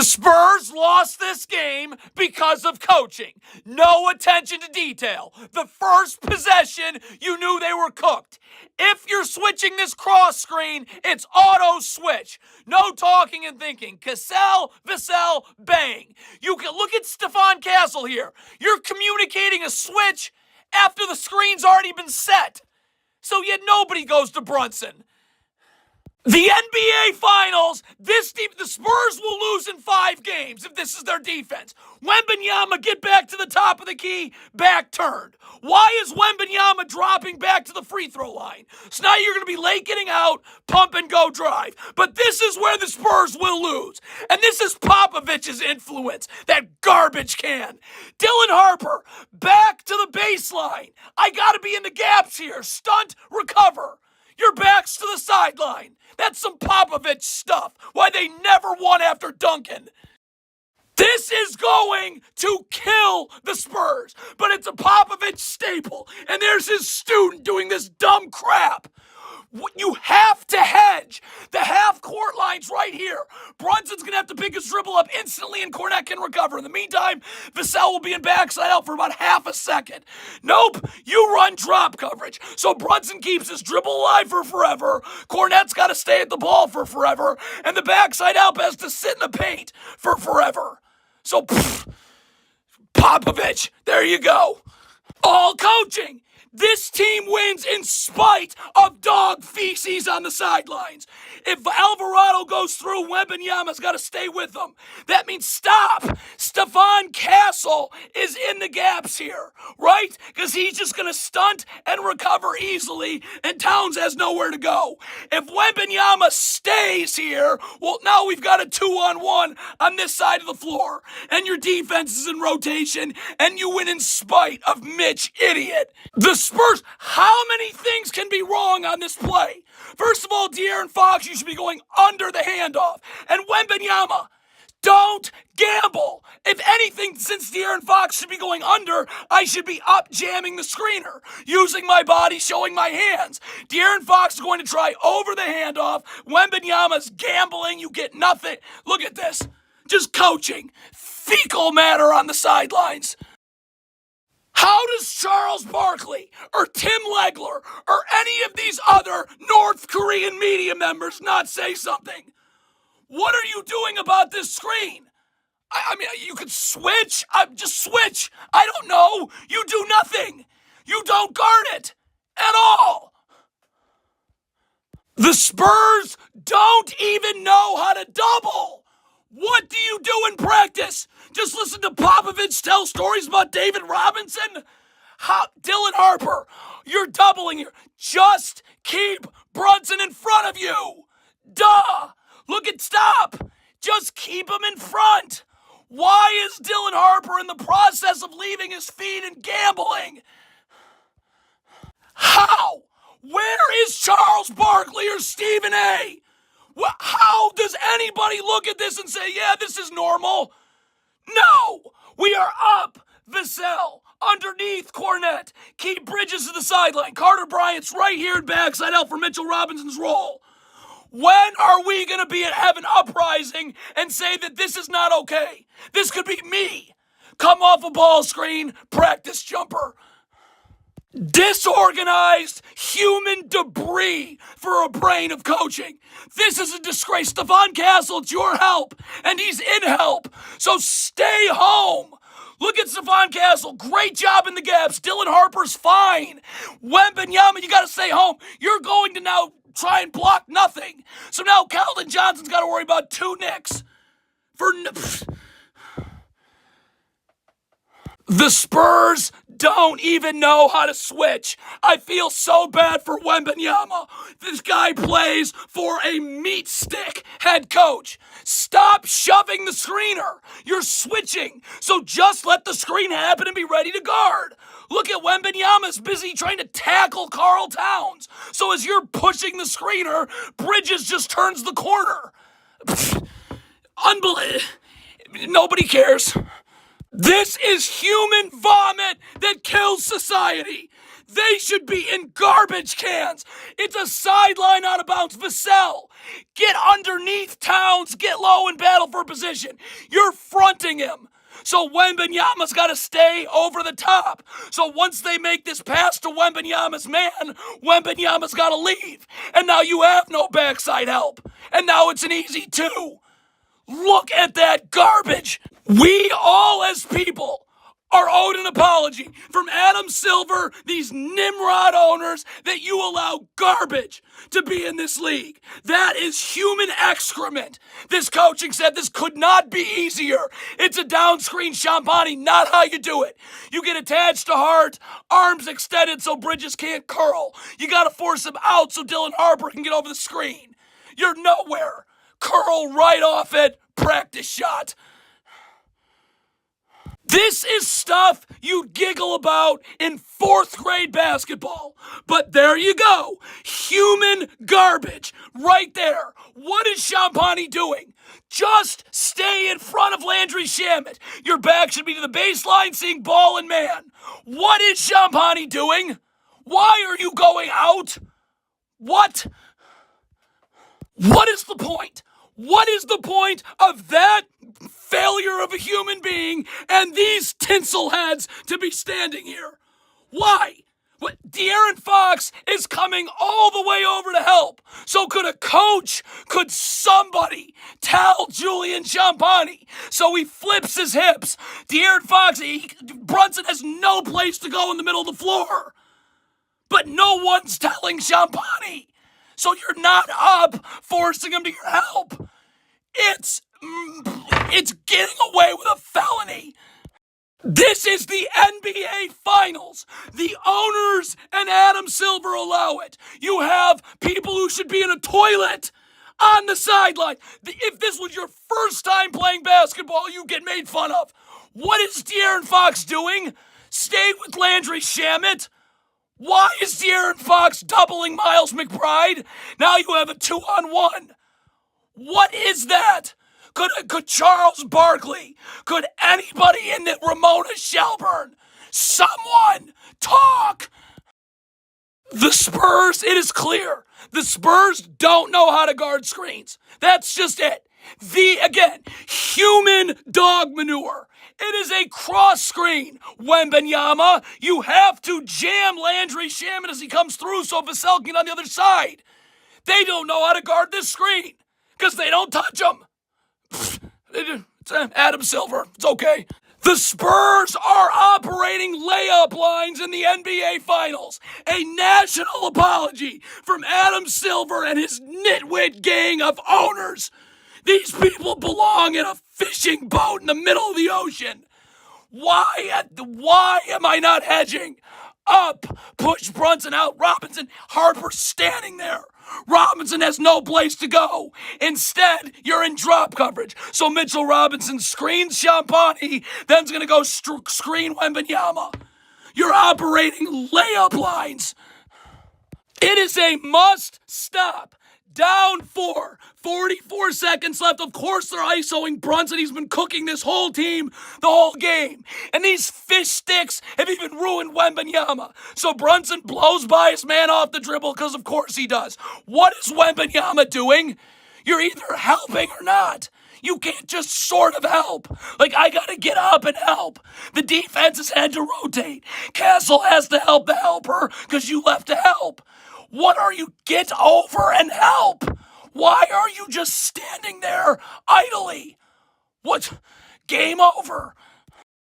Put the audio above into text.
Spurs lost this game because of coaching. No attention to detail. The first possession, you knew they were cooked. If you're switching this cross screen, it's auto switch. No talking and thinking. Cassell, Vassell, bang. You can look at Stephon Castle here. You're communicating a switch after the screen's already been set. So yet nobody goes to Brunson. The NBA Finals, the Spurs will lose in 5 games if this is their defense. Wembanyama, get back to the top of the key, back turned. Why is Wembanyama dropping back to the free throw line? So now you're going to be late getting out, pump and go drive. But this is where the Spurs will lose. And this is Popovich's influence, that garbage can. Dylan Harper, back to the baseline. I got to be in the gaps here. Stunt, recover. Your back's to the sideline. That's some Popovich stuff. Why they never won after Duncan. This is going to kill the Spurs, but it's a Popovich staple, and there's his student doing this dumb crap. You have to hedge. The half-court line's right here. Brunson's going to have to pick his dribble up instantly, and Kornet can recover. In the meantime, Vassell will be in backside out for about half a second. Nope, you run drop coverage. So Brunson keeps his dribble alive for forever. Kornet's got to stay at the ball for forever, and the backside out has to sit in the paint for forever. So, Popovich, there you go. All coaching. This team wins in spite of dog feces on the sidelines. If Alvarado goes through, Wembanyama's got to stay with him. That means stop. Stephon Castle is in the gaps here, right? Because he's just going to stunt and recover easily, and Towns has nowhere to go. If Wembanyama stays here, well, now we've got a 2-on-1 on this side of the floor, and your defense is in rotation, and you win in spite of Mitch Idiot. The Spurs, how many things can be wrong on this play? First of all, De'Aaron Fox, you should be going under the handoff. And Wembanyama, don't gamble. If anything, since De'Aaron Fox should be going under, I should be up jamming the screener, using my body, showing my hands. De'Aaron Fox is going to try over the handoff. Wembanyama's gambling. You get nothing. Look at this. Just coaching. Fecal matter on the sidelines. How does Charles Barkley or Tim Legler or any of these other North Korean media members not say something? What are you doing about this screen? I mean, you could switch. Just switch. I don't know. You do nothing. You don't guard it at all. The Spurs don't even know how to double. What do you do in practice? Just listen to Popovich tell stories about David Robinson? Dylan Harper, you're doubling here. Just keep Brunson in front of you. Duh. Stop. Just keep him in front. Why is Dylan Harper in the process of leaving his feet and gambling? How? Where is Charles Barkley or Stephen A? How does anybody look at this and say, yeah, this is normal? No! We are up. Vassell, underneath Kornet. Keep Bridges to the sideline. Carter Bryant's right here in backside out for Mitchell Robinson's role. When are we going to be at Heaven Uprising and say that this is not okay? This could be me. Come off a ball screen, practice jumper. Disorganized human debris for a brain of coaching. This is a disgrace. Stephon Castle, it's your help, and he's in help. So stay home. Look at Stephon Castle. Great job in the gaps. Dylan Harper's fine. Wembanyama, you got to stay home. You're going to now try and block nothing. So now Keldon Johnson's got to worry about 2 nicks. The Spurs don't even know how to switch. I feel so bad for Wembanyama. This guy plays for a meat stick head coach. Stop shoving the screener. You're switching. So just let the screen happen and be ready to guard. Look at Wembanyama's busy trying to tackle Karl Towns. So as you're pushing the screener, Bridges just turns the corner. Unbelievable. Nobody cares. This is human vomit that kills society. They should be in garbage cans. It's a sideline out of bounds. Vassell, get underneath Towns, get low and battle for position. You're fronting him. So Wembanyama's got to stay over the top. So once they make this pass to Wembanyama's man, Wembanyama's got to leave. And now you have no backside help. And now it's an easy 2. Look at that garbage. We all as people are owed an apology from Adam Silver, these Nimrod owners, that you allow garbage to be in this league. That is human excrement. This coaching said this could not be easier. It's a down screen Champagnie, not how you do it. You get attached to Hart, arms extended so Bridges can't curl. You got to force him out so Dylan Harper can get over the screen. You're nowhere. Curl right off it. Practice shot. This is stuff you'd giggle about in 4th grade basketball. But there you go. Human garbage right there. What is Champagnie doing? Just stay in front of Landry Shamet. Your back should be to the baseline seeing ball and man. What is Champagnie doing? Why are you going out? What? What is the point? What is the point of that failure of a human being and these tinsel heads to be standing here? Why? What? De'Aaron Fox is coming all the way over to help. So could a coach, could somebody tell Julian Champagnie so he flips his hips? De'Aaron Fox, Brunson has no place to go in the middle of the floor. But no one's telling Champagnie. So you're not up forcing him to your help. It's getting away with a felony. This is the NBA Finals. The owners and Adam Silver allow it. You have people who should be in a toilet on the sideline. If this was your first time playing basketball, you get made fun of. What is De'Aaron Fox doing? Stayed with Landry Shamet. Why is De'Aaron Fox doubling Miles McBride? Now you have a 2-on-1. What is that? Could Charles Barkley, could anybody in it, Ramona Shelburne, someone talk? The Spurs, it is clear, the Spurs don't know how to guard screens. That's just it. Again, human dog manure. It is a cross screen. Wembanyama, you have to jam Landry Shamet as he comes through so Vassell can get on the other side. They don't know how to guard this screen because they don't touch him. It's Adam Silver. It's okay. The Spurs are operating layup lines in the NBA Finals. A national apology from Adam Silver and his nitwit gang of owners. These people belong in a fishing boat in the middle of the ocean. Why am I not hedging? Up, push Brunson out, Robinson, Harper standing there. Robinson has no place to go. Instead, you're in drop coverage. So Mitchell Robinson screens Champagnie, then's going to go screen Wembanyama. You're operating layup lines. It is a must stop. Down 4, 44 seconds left. Of course they're isoing Brunson. He's been cooking this whole team the whole game. And these fish sticks have even ruined Wembanyama. So Brunson blows by his man off the dribble because of course he does. What is Wembanyama doing? You're either helping or not. You can't just sort of help. Like, I gotta get up and help. The defense has had to rotate. Castle has to help the helper because you left to help. What are you? Get over and help. Why are you just standing there idly? What? Game over.